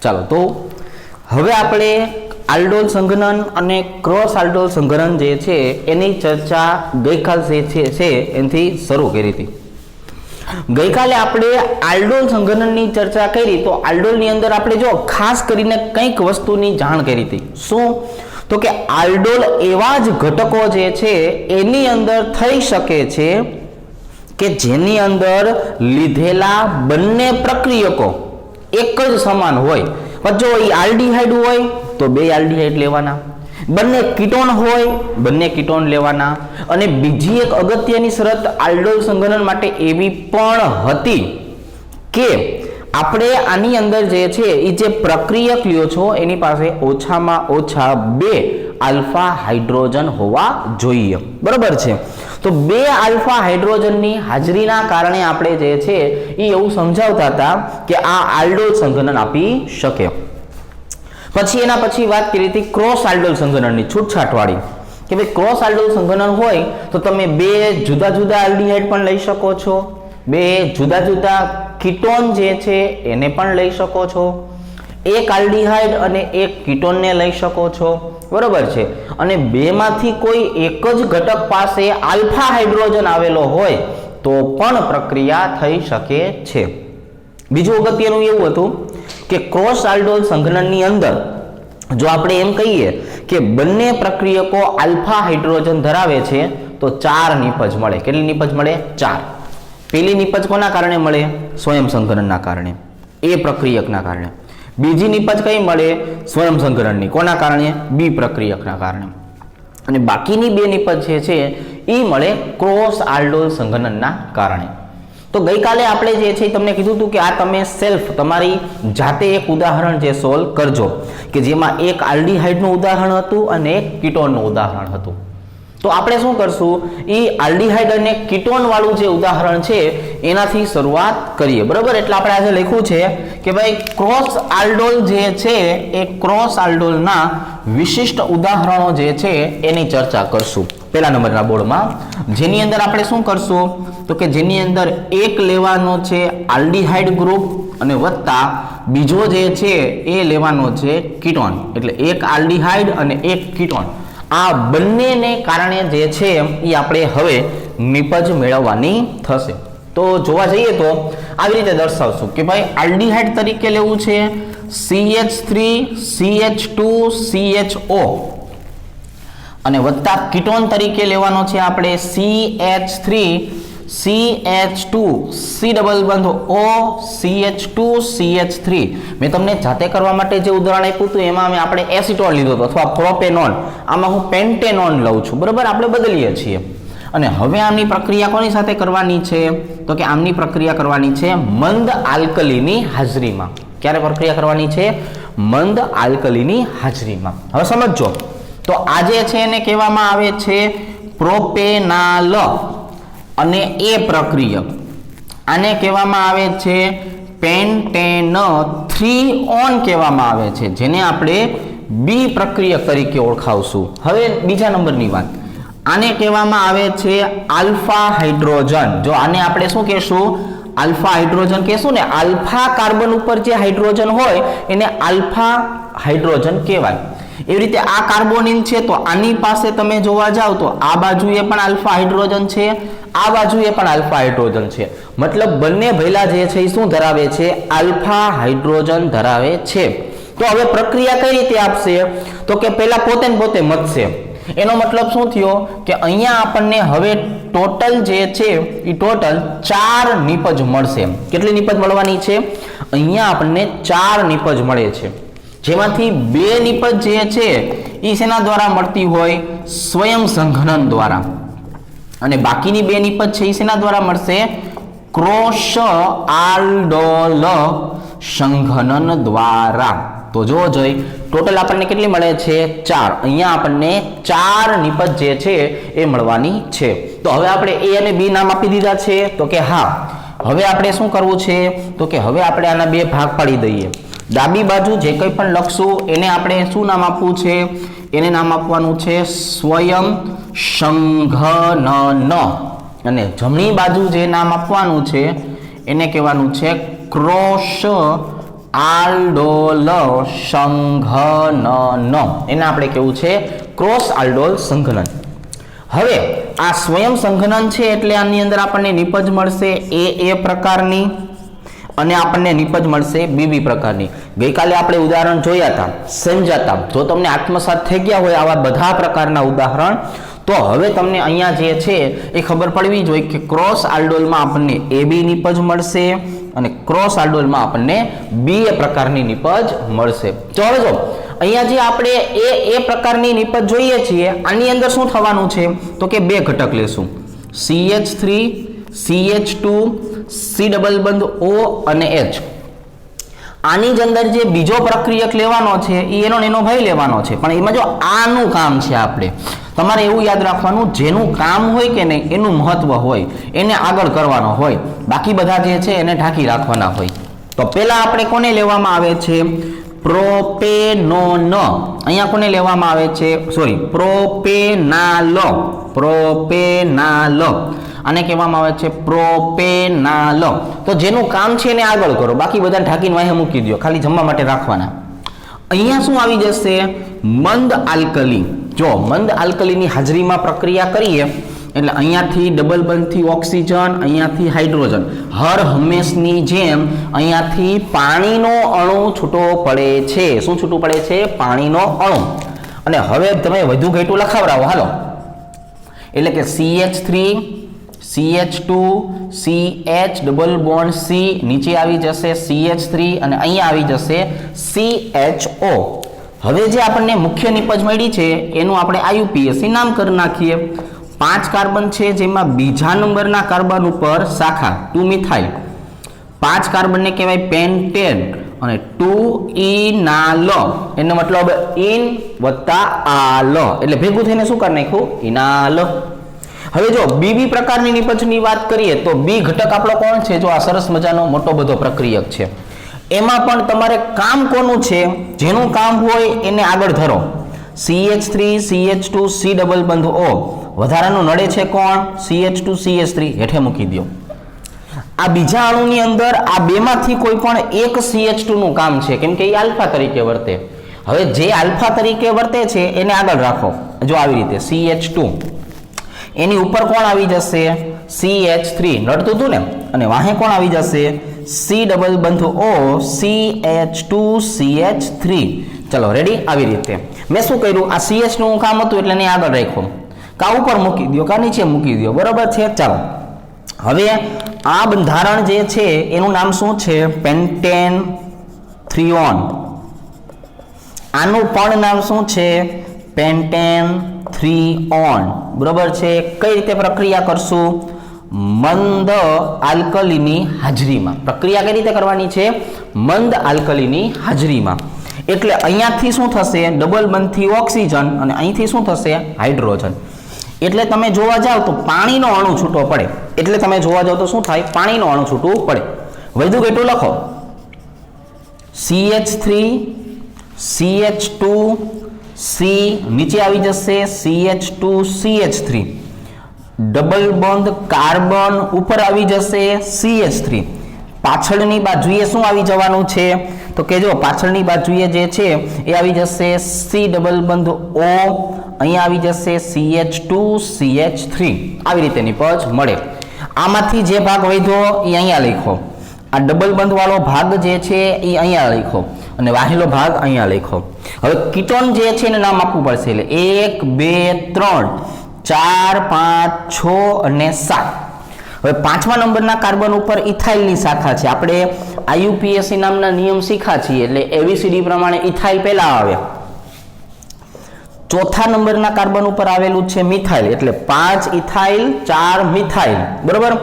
ચાલો તો હવે આપણે આલ્ડોલ સંઘનન અને ક્રોસ આલ્ડોલ સંઘનન જે છે એની ચર્ચા ગઈકાલ છે એનાથી શરૂ કરી હતી. ગઈકાલે આપણે આલ્ડોલ સંઘનનની ચર્ચા કરી તો આલ્ડોલની અંદર આપણે જો ખાસ કરીને કંઈક વસ્તુની જાણ કરી હતી. શું? તો કે આલ્ડોલ એવા જ ઘટકો જે છે એની અંદર થઈ શકે છે કે જેની અંદર લીધેલા બંને પ્રક્રિયકો એક જ સમાન હોય. પણ જો એ આલ્ડીહાઇડ હોય તો બે આલ્ડીહાઇડ લેવાના, બંને કીટોન હોય બંને કીટોન લેવાના. અને બીજી એક અગત્યની શરત આલ્ડોલ સંઘનન માટે એવી પણ હતી કે આપણે આની અંદર જે છે એ જે પ્રક્રિયક લ્યો છો એની પાસે ઓછામાં ઓછા 2 આલ્ફા હાઇડ્રોજન હોવા જોઈએ. બરાબર છે? તો 2 આલ્ફા હાઇડ્રોજનની હાજરીના કારણે આપણે જે છે એ એવું સમજાવતા હતા કે આ આલ્ડોલ સંઘનન આપી શકે. પછી એના પછી વાત કરી હતી ક્રોસ આલ્ડોલ સંઘનનની, છૂટછાટવાળી, કે ભાઈ ક્રોસ આલ્ડોલ સંઘનન હોય તો તમે 2 જુદા જુદા આલ્ડીહાઇડ પણ લઈ શકો છો, 2 જુદા જુદા કીટોન જે છે એને પણ લઈ શકો છો, એક આલ્ડીહાઇડ અને એક કીટોનને લઈ શકો છો. બરોબર છે? અને બેમાંથી કોઈ એક જ ઘટક પાસે આલ્ફા હાઇડ્રોજન આવેલો હોય તો પણ પ્રક્રિયા થઈ શકે છે. બીજું અગત્યનું એવું હતું કે ક્રોસ આલ્ડોલ સંઘનનની અંદર જો આપણે એમ કહીએ કે બંને પ્રક્રિયકો આલ્ફા હાઇડ્રોજન ધરાવે છે તો 4 નિપજ મળે. કેટલી નિપજ મળે? 4. પેલી નિપજ કોના કારણે મળે? સ્વયં સંઘનનના કારણે, એ પ્રક્રિયકના કારણે. બીજી નિપજ કઈ મળે? સ્વયં સંઘનનની. કોના કારણે? બી પ્રક્રિયકના કારણે. અને બાકીની 2 નિપજ જે છે એ મળે ક્રોસ આલ્ડોલ સંઘનનના કારણે. તો ગઈકાલે આપણે જે છે તમને કીધું હતું કે આ તમે સેલ્ફ તમારી જાતે એક ઉદાહરણ જે સોલ્વ કરજો કે જેમાં એક આલ્ડીહાઇડનું ઉદાહરણ હતું અને એક કીટોનનું ઉદાહરણ હતું. તો આપણે શું કરશું? એ આલ્ડીહાઇડ અને કીટોન વાળું જે ઉદાહરણ છે એનાથી શરૂઆત કરીએ. બરાબર? એટલે આપણે આજે લખ્યું છે કે ભાઈ ક્રોસ આલ્ડોલ જે છે એ ક્રોસ આલ્ડોલના વિશિષ્ટ ઉદાહરણો જે છે એની ચર્ચા કરશું પહેલા નંબરના બોર્ડમાં. જેની અંદર આપણે શું કરશું? તો કે જેની અંદર એક લેવાનો છે આલ્ડીહાઇડ ગ્રુપ અને વત્તા બીજો જે છે એ લેવાનો છે કીટોન. એટલે એક આલ્ડીહાઇડ અને એક કીટોન, આ બંનેને કારણે જે છે એ આપણે હવે નિપજ મેળવવાની થશે. તો જોવા જઈએ તો આવી રીતે દર્શાવશું કે ભાઈ આલ્ડીહાઇડ તરીકે લેવું છે CH3CH2CHO અને વત્તા કીટોન તરીકે લેવાનો છે આપણે CH3CH2 C ડબલ બંધ O CH2CH3. મેં તમને જાતે કરવા માટે જે ઉદાહરણ આપ્યું હતું એમાં આપણે એસિટોન લીધો હતો અથવા પ્રોપેનોન, આમાં હું પેન્ટેનોન લઉં છું. બરાબર? આપણે બદલીએ છીએ. અને હવે આમની પ્રક્રિયા કોની સાથે કરવાની છે? તો કે આમની પ્રક્રિયા કરવાની છે મંદ આલ્કલીની હાજરીમાં. ક્યારે પ્રક્રિયા કરવાની છે? મંદ આલ્કલીની હાજરીમાં. હવે સમજો તો આ જે છે એને કહેવામાં આવે છે પ્રોપેનાલ અને એ પ્રક્રિયક. આને કહેવામાં આવે છે પેન્ટેન 3 ઓન કહેવામાં આવે છે, જેને આપણે બી પ્રક્રિયક તરીકે ઓળખાવશું. હવે બીજા નંબરની વાત, આને કહેવામાં આવે છે આલ્ફા હાઇડ્રોજન. જો આને આપણે શું કહેશું? આલ્ફા હાઇડ્રોજન કહેશું ને. આલ્ફા કાર્બન ઉપર જે હાઇડ્રોજન હોય એને આલ્ફા હાઇડ્રોજન કહેવાય. એવી રીતે આ કાર્બોનિલ છે તો આની પાસે તમે જોવા જાવ તો આ બાજુએ પણ આલ્ફા હાઇડ્રોજન છે, આ બાજુએ પણ આલ્ફા હાઇડ્રોજન છે. મતલબ બંને ભેલા જે છે એ શું ધરાવે છે? આલ્ફા હાઇડ્રોજન ધરાવે છે. તો હવે પ્રક્રિયા કઈ રીતે આપશે? તો કે પહેલા પોતે ને પોતે મથશે. એનો મતલબ શું થયો કે અહીંયા આપણને હવે ટોટલ જે છે એ ટોટલ 4 નિપજ મળશે. કેટલી નિપજ મળવાની છે? અહીંયા આપણને 4 નિપજ મળે છે, જેમાંથી 2 નિપજ જે છે એ શેના દ્વારા મળતી હોય? સ્વયં સંઘનન દ્વારા. અને બાકીની 2 નિપજ છે એ શેના દ્વારા મળશે? ક્રોસ આલ્ડોલ સંઘનન દ્વારા. તો જો જોઈ ટોટલ આપણને કેટલી મળે છે? 4. અહીંયા આપણને 4 નિપજ જે છે એ મળવાની છે. તો હવે આપણે A અને B નામ આપી દીધા છે. તો કે હા, હવે આપણે શું કરવું છે? તો કે હવે આપણે આના 2 ભાગ પાડી દઈએ. ડાબી બાજુ જે કંઈ પણ લખશું એને આપણે શું નામ આપવું છે? એને નામ આપવાનું છે સ્વયં સંઘનન. અને જમણી બાજુ જે નામ આપવાનું છે એને કહેવાનું છે ક્રોસ આલ્ડોલ સંઘનન, એને આપણે કેવું છે ક્રોસ આલ્ડોલ સંઘનન. હવે આ સ્વયં સંઘનન છે એટલે આની અંદર આપણને નિપજ મળશે એ પ્રકારની અને આપણને નિપજ મળશે બીબી પ્રકારની. ગઈકાલે આપણે ઉદાહરણ જોયા હતા, સમજ્યા હતા. જો તમને આત્મસાત થઈ ગયા હોય આવા બધા પ્રકારના ઉદાહરણ, તો હવે તમને અહીંયા જે છે એ ખબર પડવી જોઈએ કે ક્રોસ આલ્ડોલમાં આપણને એ બી નિપજ મળશે અને ક્રોસ આલ્ડોલમાં આપણને બી એ પ્રકારની નિપજ મળશે. ચાલો જો અહીંયા જે આપણે એ પ્રકારની નિપજ જોઈએ છીએ, આની અંદર શું થવાનું છે તો કે બે ઘટક લેશું, CH3 CH2 C ડબલ બંધ O અને H. આની જ અંદર જે બીજો પ્રક્રિયક લેવાનો છે એ એનો ભાઈ લેવાનો છે, પણ એમાં જો આનું કામ છે આપણે તમારે એવું યાદ રાખવાનું, જેનું કામ હોય કે નહીં એનું મહત્વ હોય એને આગળ કરવાનો હોય, બાકી બધા જે છે એને ઢાંકી રાખવાના હોય. તો પહેલા આપણે કોને લેવામાં આવે છે પ્રોપેનોન. અહીંયા કોને લેવામાં આવે છે સોરી પ્રોપેનાલ. આને કહેવામાં આવે છે પ્રોપેનાલ. તો જેનું કામ છે એને આગળ કરો, બાકી બધા ઢાંકીને વાહે મૂકી દો, ખાલી જમવા માટે રાખવાના. અહીંયા શું આવી જશે મંદ આલ્કલી. જો મંદ આલ્કલીની હાજરીમાં પ્રક્રિયા કરીએ એટલે અહીંયાથી ડબલ બંધથી ઓક્સિજન, અહીંયાથી હાઇડ્રોજન, હર હંમેશની જેમ અહીંયાથી પાણીનો અણુ છૂટો પડે છે. શું છૂટું પડે છે? પાણીનો અણુ. અને હવે તમે વધુ ઘેટું લખાવડાવો હાલો, એટલે કે CH3 CH2 CH double bond C, નીચે આવી જશે CH3 અને અહીંયા આવી જશે CHO. હવે જે આપણને મુખ્ય નિપજ મળી છે એનું આપણે IUPAC નામ કરી નાખીએ. 5 કાર્બન છે જેમાં બીજા નંબરના કાર્બન ઉપર શાખા 2 મિથાઇલ, 5 કાર્બનને કહેવાય પેન્ટેન અને 2 ઇનાલ, એનો મતલબ ઇન વત્તા આલ એટલે ભેગું થઈને શું કરી નાખ્યું ઇનાલ. હવે જો બીબી પ્રકારની નિપજની વાત કરીએ તો બી ઘટક આપણો કોણ છે? જો આ સરસ મજાનો મોટો બધો પ્રક્રિયક છે. એમાં પણ તમારે કામ કોનું છે? જેનું કામ હોય એને આગળ ધરો. CH3 CH2 C ડબલ બંધ O, વધારાનું નડે છે કોણ? CH2 CH3, હેઠે મૂકી દો. આ બીજા અણુની અંદર આ બેમાંથી કોઈ પણ એક CH2 નું કામ છે, કેમ કે એ આલ્ફા તરીકે વર્તે. હવે જે આલ્ફા તરીકે વર્તે છે એને આગળ રાખો. જો આવી રીતે CH2, એની ઉપર કોણ આવી જશે? CH3, નડતું હતું ને, અને વાહે કોણ આવી જશે? C ડબલ બંધ O CH2 CH3. ચલો રેડી. આવી રીતે મેં શું કર્યું, આ CH નું કામ હતું એટલે એને આગળ રાખ્યું, કા ઉપર મૂકી દો કા નીચે મૂકી દો, બરોબર છે. ચાલો હવે આ બંધારણ જે છે એનું નામ શું છે? પેન્ટેન થ્રીઓન. આનું પણ નામ શું છે? પેન્ટેન થ્રીઓન. બરોબર છે. કઈ રીતે પ્રક્રિયા કરશું? મંદ આલ્કલીની હાજરીમાં. પ્રક્રિયા કઈ રીતે કરવાની છે? મંદ આલ્કલીની હાજરીમાં. એટલે અહીંયાથી શું થશે? ડબલ બંધથી ઓક્સિજન અને અહીંથી શું થશે? હાઇડ્રોજન. એટલે તમે જોવા જાવ તો પાણીનો અણુ છૂટો પડે. એટલે તમે જોવા જાવ તો શું થાય? પાણીનો અણુ છૂટું પડે. વધુ કેટલું લખો? CH3 CH2 C, નીચે આવી જશે CH2 CH3, double bond carbon ઉપર આવી જશે CH3. પાછળની બાજુએ શું આવી જવાનું છે? તો કે જો પાછળની બાજુએ જે છે એ આવી જશે C ડબલ બંધ O, અહીંયા આવી જશે CH2 CH3. આવી રીતે નિપજ મળે. આમાંથી જે ભાગ વધ્યો એ અહીંયા લખો, આ ડબલ બંધ વાળો ભાગ જે છે એ અહીંયા લખો અને વાહેલો ભાગ અહીંયા લખો. હવે કીટોન જે છે એને નામ આપવું પડશે, એટલે 1 2 3 4 5 6 અને 7. હવે 5મા નંબરના કાર્બન ઉપર ઇથાઇલની શાખા છે. આપણે IUPAC નામના નિયમ શીખ્યા છીએ, એટલે ABCD પ્રમાણે ઇથાઇલ પહેલા આવે. 4થા નંબરના કાર્બન ઉપર આવેલું છે મિથાઇલ, એટલે 5 ઇથાઇલ 4 મિથાઇલ. બરોબર.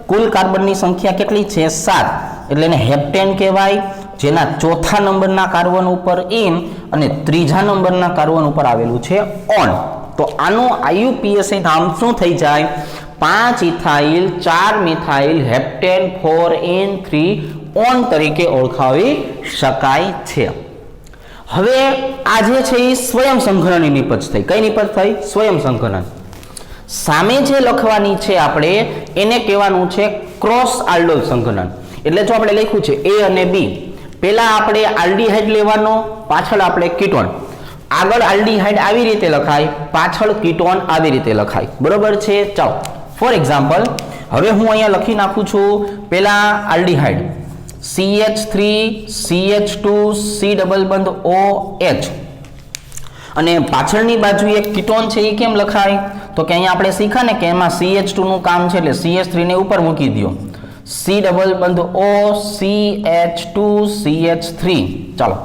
કુલ કાર્બનની સંખ્યા કેટલી છે? 7. એટલે એને હેપ્ટેન કહેવાય, જેના 4થા નંબરના કાર્બન ઉપર ઇન અને 3જા નંબરના કાર્બન ઉપર આવેલું છે ઓન. તો આનું IUPAC નામ શું થઈ જાય? 5 ethyl 4 methyl heptane 4 in 3 on તરીકે ઓળખાવી શકાય છે. હવે આ જે છે એ સ્વયં સંઘનનની નિપજ થઈ. કઈ નિપજ થઈ? સ્વયં સંઘનન. સામે જે લખવાની છે આપણે એને કહેવાનું છે ક્રોસ આલ્ડોલ સંઘનન. એટલે જો આપણે લખ્યું છે A અને B, પહેલા આપણે આલ્ડીહાઇડ લેવાનો, પાછળ આપણે કીટોન. આગળ આલ્ડીહાઇડ આવી રીતે લખાય, પાછળ કીટોન આવી રીતે લખાય. બરોબર છે. ચાલો ફોર એક્ઝામ્પલ હવે હું અહીંયા લખી નાખું છું. પહેલા aldehyde CH3 CH2 C double બંધ OH અને પાછળની બાજુ એક કીટોન છે. એ કેમ લખાય? તો કે અહીંયા આપણે શીખા ને કે એમાં CH2 નું કામ છે એટલે CH3 ને ઉપર મૂકી દો. C ડબલ બંધ O CH2 CH3. ચાલો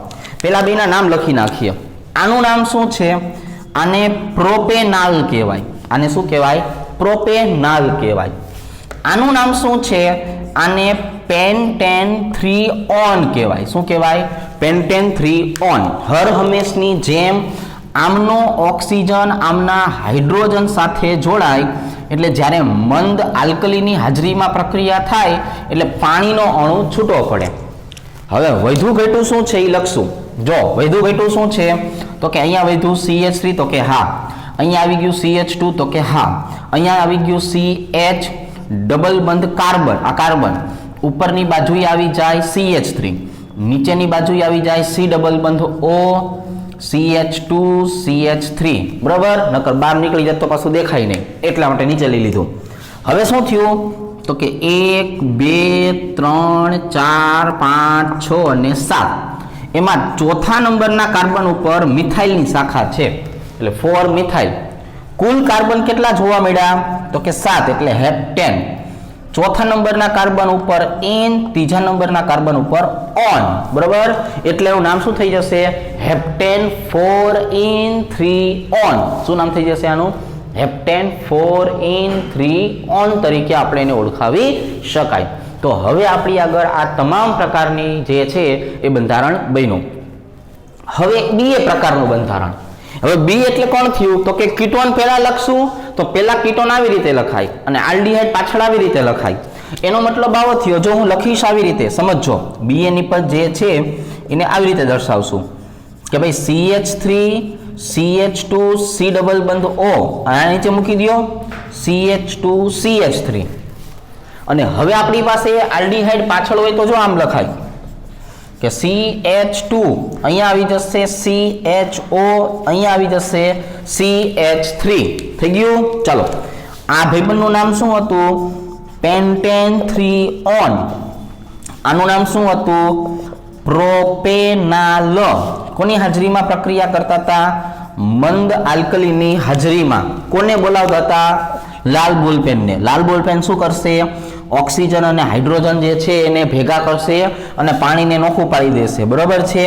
પેલા બેના નામ લખી નાખીએ. આનું નામ શું છે? આને પ્રોપેનાલ કહેવાય. આને શું કહેવાય? પ્રોપેનાલ કહેવાય. આનું નામ શું છે? આને પેન્ટેન 3 કહેવાય. શું કહેવાય? પેન્ટેન 3 હર હંમેશની જેમ આમનો ઓક્સિજન આમના હાઇડ્રોજન સાથે જોડાય એટલે જ્યારે મંદ આલ્કલીની હાજરીમાં પ્રક્રિયા થાય એટલે પાણીનો અણુ છૂટો પડે. હવે વધુ ઘટ્યું શું છે એ લખશું. જો વધુ ઘટ્યું શું છે? તો કે અહીંયા વધ્યું CH3 તો કે હા, અહીંયા આવી ગયું CH2 તો કે હા, અહીંયા આવી ગયું CH ડબલ બંધ કાર્બન. આ કાર્બન ઉપરની બાજુએ આવી જાય CH3, નીચેની બાજુએ આવી જાય C ડબલ બંધ O CH2 CH3. બરાબર? નકર બહાર નીકળી જાય તો પાછું દેખાય નહીં, એટલા માટે નીચે લઈ લીધું. હવે શું થયું? તો કે 1 2 3 4 5 6 અને 7. એમાં ચોથા નંબરના કાર્બન ઉપર મિથાઇલની શાખા છે એટલે 4 મિથાઇલ. કુલ કાર્બન કેટલા જોવા મળ્યા? તો કે 7 એટલે હેપ્ટેન. ચોથા નંબરના કાર્બન ઉપર N, ત્રીજા નંબરના કાર્બન ઉપર ON. બરાબર? એટલે એનું નામ શું થઈ જશે? Heptane 4N3 ON. શું નામ થઈ જશે આનું? હેપ્ટેન 4N3 ON તરીકે આપણે એને ઓળખાવી શકાય. તો હવે આપણી આગળ આ તમામ પ્રકારની જે છે એ બંધારણ બન્યું. હવે બીએ પ્રકારનું બંધારણ. હવે બી એટલે કોણ થયું? તો કે કીટોન પહેલા લખશું તો પહેલા કીટોન આવી રીતે લખાય અને આલ્ડીહાઇડ પાછળ આવી રીતે લખાય. એનો મતલબ આવો થયો. જો હું લખીશ આવી રીતે, સમજો બી એની પર જે છે એને આવી રીતે દર્શાવશું કે ભાઈ CH3 CH2 C ડબલ બંધ O આના નીચે મૂકી દો CH2 CH3. અને હવે આપણી પાસે આલ્ડીહાઇડ પાછળ હોય તો જો આમ લખાય કે CH2 અહીંયા આવી જશે CHO, અહીંયા આવી જશે CH3. થઈ ગયું? ચાલો આ ભાઈબંધનું નામ શું હતું? પેન્ટેન 3 આનું નામ શું હતું? પ્રોપેનાલ. કોની હાજરીમાં પ્રક્રિયા કરતા હતા? મંદ આલ્કલીની હાજરીમાં. કોને બોલાવતા હતા? લાલ બોલપેનને. લાલ બોલપેન શું કરશે? ઓક્સિજન અને હાઇડ્રોજન જે છે એને ભેગા કરશે અને પાણીને નોખું પાડી દેશે. બરોબર છે?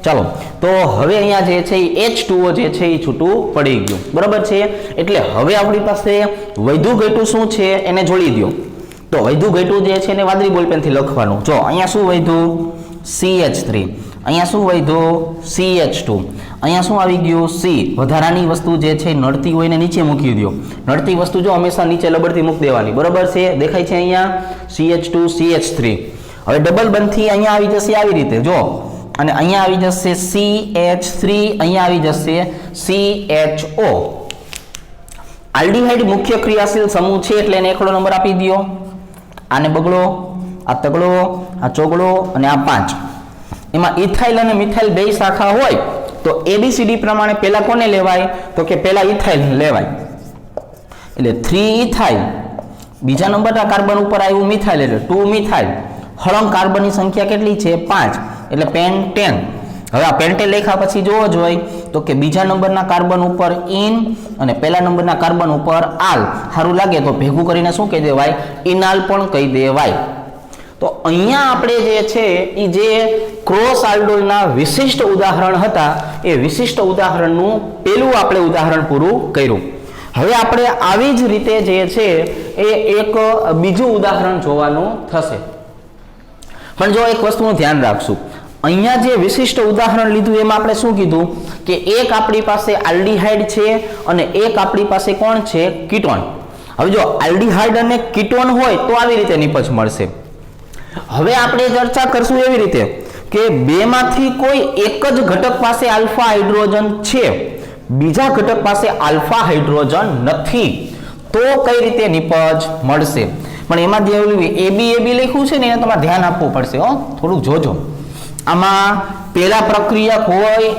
ચાલો તો હવે અહીંયા જે છે H2O જે છે એ છૂટું પડી ગયું. બરોબર છે? એટલે હવે આપણી પાસે વધુ ઘટ્યું શું છે એને જોડી દો. તો વધુ ઘટ્યું જે છે એને વાદળી બોલપેનથી લખવાનું. જો અહીંયા શું વધ્યું? CH3. અહીંયા શું વધ્યું? CH2. અહીંયા શું આવી ગયું? C. વધારાની વસ્તુ જે છે નડતી હોય ને નીચે મૂકી દો. નડતી વસ્તુ જો હંમેશા નીચે લબડથી મૂકી દેવાની. બરોબર છે? દેખાય છે અહીંયા CH2 CH3. હવે ડબલ બંધથી અહીંયા આવી જશે આવી રીતે જો, અને અહીંયા આવી જશે CH3, અહીંયા આવી જશે CHO. આલ્ડીહાઇડ મુખ્ય ક્રિયાશીલ સમૂહ છે એટલે એને એકડો નંબર આપી દો. આને બગડો, આ તગડો, આ ચોગડો અને આ 5. એમાં ઇથાઇલ અને મિથાઇલ બે શાખા હોય તો ABCD પ્રમાણે પહેલા કોને લેવાય? તો કે પહેલા ઇથાઇલ લેવાય. એટલે 3 ઇથાઇલ, બીજા નંબરના કાર્બન ઉપર આવ્યું મિથાઇલ એટલે 2 મિથાઇલ. હળંગ કાર્બનની સંખ્યા કેટલી છે? 5 એટલે પેન્ટેન. હવે આ પેન્ટેન લખ્યા પછી જોવો જોઈએ તો કે બીજા નંબરના કાર્બન ઉપર ઇન અને પહેલા નંબરના કાર્બન ઉપર આલ. સારું લાગે તો ભેગું કરીને શું કહી દેવાય? ઇનાલ પણ કહી દેવાય. તો અહીંયા આપણે જે છે એ જે ક્રોસ આલ્ડોલના વિશિષ્ટ ઉદાહરણ હતા એ વિશિષ્ટ ઉદાહરણનું પહેલું આપણે ઉદાહરણ પૂરું કર્યું. હવે આપણે આવી જ રીતે જે છે એ એક બીજું ઉદાહરણ જોવાનું થશે. પણ જો એક વસ્તુનું ધ્યાન રાખશું, અહીંયા જે વિશિષ્ટ ઉદાહરણ લીધું એમાં આપણે શું કીધું કે એક આપણી પાસે આલ્ડીહાઇડ છે અને એક આપણી પાસે કોણ છે? કીટોન. હવે જો આલ્ડીહાઇડ અને કીટોન હોય તો આવી રીતે નિપજ મળશે. હવે આપણે ચર્ચા કરશું એવી રીતે કે બેમાંથી કોઈ એક જ ઘટક પાસે આલ્ફા હાઇડ્રોજન છે, બીજા ઘટક પાસે આલ્ફા હાઇડ્રોજન નથી, તો કઈ રીતે નિપજ મળશે? પણ એમાં જે AB લખ્યું છે ને એને તમારે ધ્યાન આપવું પડશે. થોડુંક જોજો. આમાં પહેલા પ્રક્રિયક હોય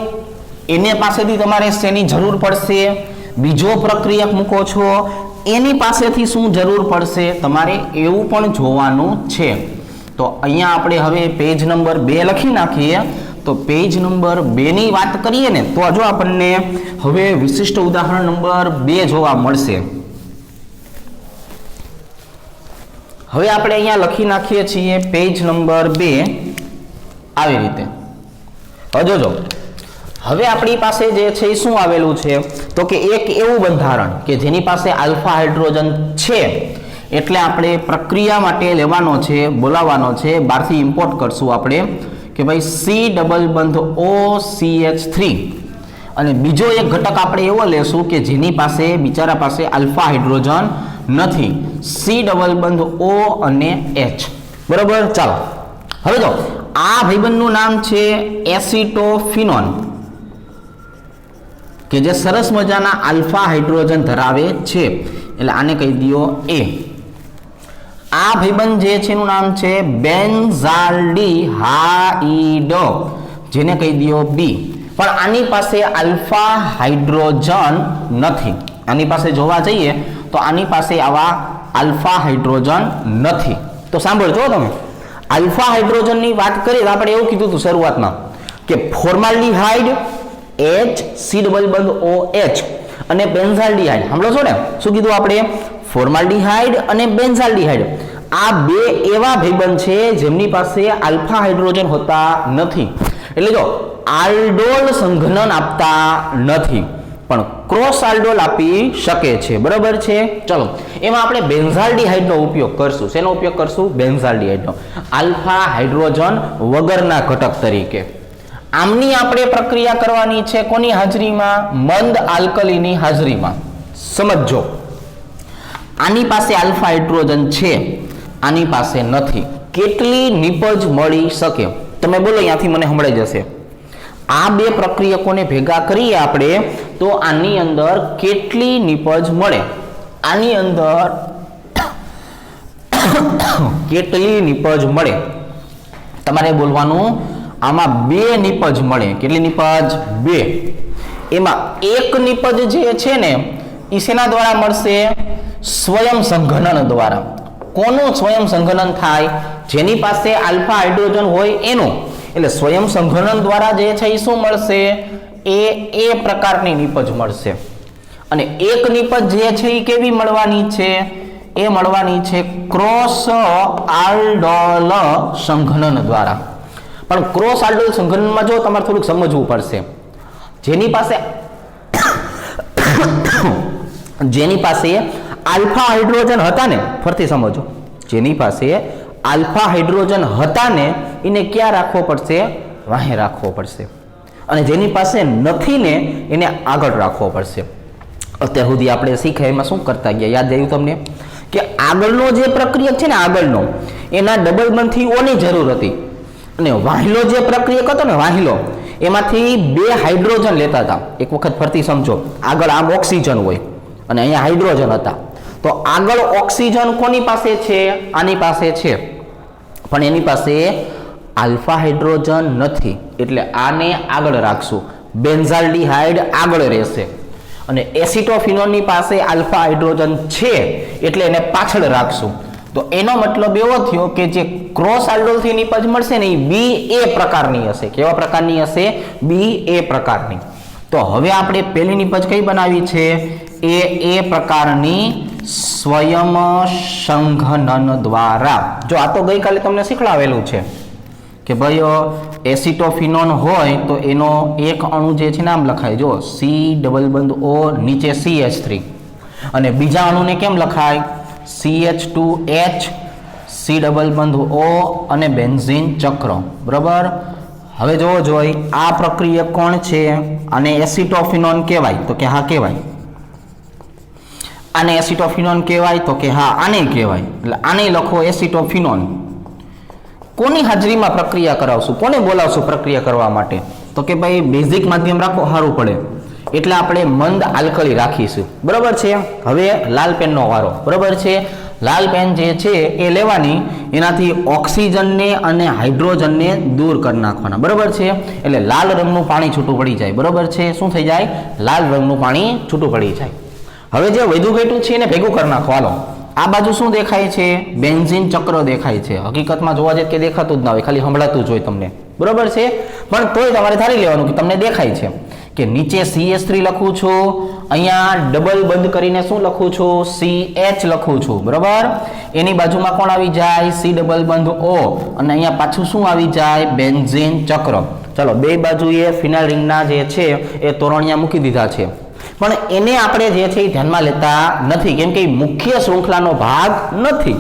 એને પાસેથી તમારે શેની જરૂર પડશે, બીજો પ્રક્રિયક મૂકો છો એની પાસેથી શું જરૂર પડશે, તમારે એવું પણ જોવાનું છે. તો અહીંયા આપણે હવે પેજ નંબર 2 લખી નાખીએ. તો પેજ નંબર 2 ની વાત કરીએ ને તો જો આપણને હવે વિશિષ્ટ ઉદાહરણ નંબર 2 જોવા મળશે. હવે આપણે અહીંયા લખી નાખીએ છીએ પેજ નંબર 2 આવી રીતે. હવે જો હવે આપણી પાસે જે છે એ શું આવેલું છે તો કે એક એવું બંધારણ કે જેની પાસે આલ્ફા હાઇડ્રોજન છે, એટલે આપણે પ્રક્રિયા માટે લેવાનો છે, બોલાવવાનો છે, બહારથી ઇમ્પોર્ટ કરશું આપણે કે ભાઈ સી ડબલ બંધ OCH3. અને બીજો એક ઘટક આપણે એવો લેશું કે જેની પાસે બિચારા પાસે આલ્ફા હાઇડ્રોજન નથી, સી ડબલ બંધ O અને H. બરોબર. ચાલો હવે જો આ ભાઈબંધનું નામ છે એસિટોફિનોન કે જે સરસ મજાના આલ્ફા હાઇડ્રોજન ધરાવે છે, એટલે આને કહી દો A. આ ભાઈબંધ જે છે એનું નામ છે બેન્ઝાલ્ડીહાઇડ, જેને કહી દો B. પણ આની પાસે આલ્ફા હાઇડ્રોજન નથી. આની પાસે જોવા જઈએ તો આની પાસે આવા આલ્ફા હાઇડ્રોજન નથી. તો સાંભળજો તમે, આલ્ફા હાઇડ્રોજનની વાત કરીએ તો આપણે એવું કીધું હતું શરૂઆતમાં કે ફોર્માલ્ડીહાઇડ H સી ડબલ બંધ OH અને બેન્ઝાલ્ડીહાઇડ. સાંભળો છો ને, શું કીધું આપણે? ફોર્માલ્ડીહાઇડ અને બેન્ઝાલ્ડીહાઇડ આ બે એવા ભાઈબંધ છે જેમની પાસે આલ્ફા હાઇડ્રોજન હોતા નથી. એટલે જો આલ્ડોલ સંઘનન આપતા નથી પણ ક્રોસ આલ્ડોલ આપી શકે છે. બરોબર છે. ચલો એમાં આપણે બેન્ઝાલ્ડીહાઇડનો ઉપયોગ કરશું. શેનો ઉપયોગ કરશું? બેન્ઝાલ્ડીહાઇડનો, આલ્ફા હાઇડ્રોજન વગરના ઘટક તરીકે. આમની આપણે પ્રક્રિયા કરવાની છે કોની હાજરીમાં? મંદ આલ્કલીની હાજરીમાં. સમજો, આની પાસે આલ્ફા હાઇડ્રોજન છે, આની પાસે નથી. કેટલી નિપજ મળી શકે? તમે બોલો, અહીંયાથી મને સંભળાઈ જશે. આ બે પ્રક્રિયકોને ભેગા કરીએ આપણે તો આની અંદર કેટલી નિપજ મળે? આની અંદર કેટલી નિપજ મળે? તમારે બોલવાનું. આમાં 2 નિપજ મળે. કેટલી નિપજ? 2. એમાં એક નિપજ જે છે ને એ શેના દ્વારા મળશે? સ્વયં સંઘનન દ્વારા. કોનું સ્વયં સંઘનન થાય? જેની પાસે આલ્ફા હાઇડ્રોજન હોય એનું. એટલે સ્વયં સંઘનન દ્વારા જે છે એ શું મળશે? એ પ્રકારની નિપજ મળશે. અને એક નિપજ જે છે એ કેવી મળવાની છે? એ મળવાની છે ક્રોસ આલ્ડોલ સંઘનન દ્વારા. પણ ક્રોસ આલ્ડોલ સંઘનનમાં જો તમારે થોડુંક સમજવું પડશે. જેની પાસે આલ્ફા હાઇડ્રોજન હતા ને, ફરતી સમજો, જેની પાસે આલ્ફા હાઇડ્રોજન હતા ને એને ક્યાં રાખવો પડશે? વાહે રાખવો પડશે. અને જેની પાસે નથી ને એને આગળ રાખવો પડશે. અત્યાર સુધી આપણે શીખ્યા એમાં શું કરતા ગયા? યાદ આવ્યું તમને કે આગળનો જે પ્રક્રિયક છે ને, આગળનો એના ડબલ બંધથી ઓની જરૂર હતી. અને વાહિલો જે પ્રક્રિયક હતો ને, વાહિલો, એમાંથી 2 હાઇડ્રોજન લેતા હતા. એક વખત ફરતી સમજો, આગળ આમ ઓક્સિજન હોય અને અહીંયા હાઇડ્રોજન હતા. તો આગળ ઓક્સિજન કોની પાસે છે? આની પાસે છે. પણ એની પાસે આલ્ફા હાઇડ્રોજન નથી, એટલે આને આગળ રાખશું. બેન્ઝાલ્ડીહાઇડ આગળ રહેશે. અને એસિટોફિનોનની પાસે આલ્ફા હાઇડ્રોજન છે એટલે એને પાછળ રાખશું. તો એનો મતલબ એવો થયો કે જે ક્રોસ આલ્ડોલથી નિપજ મળશે ને એ BA પ્રકારની હશે. કેવા પ્રકારની હશે? BA પ્રકારની. તો હવે આપણે પહેલી નિપજ કઈ બનાવી છે? A પ્રકારની સ્વયં સંઘનન દ્વારા. જો આ તો ગઈકાલે તમને શીખવાડેલું છે કે ભાઈ એસિટોફિનોન હોય તો એનો એક અણુ જે છે નામ લખાય. જો સી ડબલ બંધ O નીચે CH3. અને બીજા અણુને કેમ લખાય? CH2H સી ડબલ બંધ O અને બેન્ઝીન ચક્ર. બરાબર. હવે જોવો જોઈ આ પ્રક્રિયા કોણ છે? આને એસિટોફિનોન કહેવાય તો કે હા કહેવાય. આને એસિટોફિનોન કહેવાય તો કે હા આને કહેવાય. એટલે આને લખો એસિટોફિનોન. કોની હાજરીમાં પ્રક્રિયા કરાવશું? કોને બોલાવશું પ્રક્રિયા કરવા માટે? તો કે ભાઈ બેઝિક માધ્યમ રાખો, સારું પડે. એટલે આપણે મંદ આલ્કલી રાખીશું, બરોબર છે। હવે લાલ પેનનો વારો, બરોબર છે। લાલ પેન જે છે એ લેવાની, એનાથી ઓક્સિજનને અને હાઇડ્રોજનને દૂર કરી નાખવાના, બરોબર છે। એટલે લાલ રંગનું પાણી છૂટું પડી જાય, બરોબર છે। શું થઈ જાય? લાલ રંગનું પાણી છૂટું પડી જાય। હવે જે વધુ ઘટ્યું છે એને ભેગું કરી નાખો, હાલો। આ બાજુ શું દેખાય છે? બેન્ઝીન ચક્ર દેખાય છે। હકીકતમાં જોવા જઈએ કે દેખાતું જ ના હોય, ખાલી સંભળાતું જ હોય તમને, બરોબર છે। પણ તોય તમારે ધારી લેવાનું કે તમને દેખાય છે કે નીચે CH3 લખું છું, અહીંયા ડબલ બંધ કરીને શું લખું છું? CH લખું છું, બરોબર। એની બાજુમાં કોણ આવી જાય? C ડબલ બંધ O, અને અહીંયા પાછું શું આવી જાય? બેન્ઝીન ચક્ર। ચલો, બે બાજુએ ફિનાઇલ રિંગના જે છે એ તોરણિયા મૂકી દીધા છે, પણ એને આપણે જે છે એ ધ્યાનમાં લેતા નથી, કેમ કે મુખ્ય શૃંખલાનો ભાગ નથી।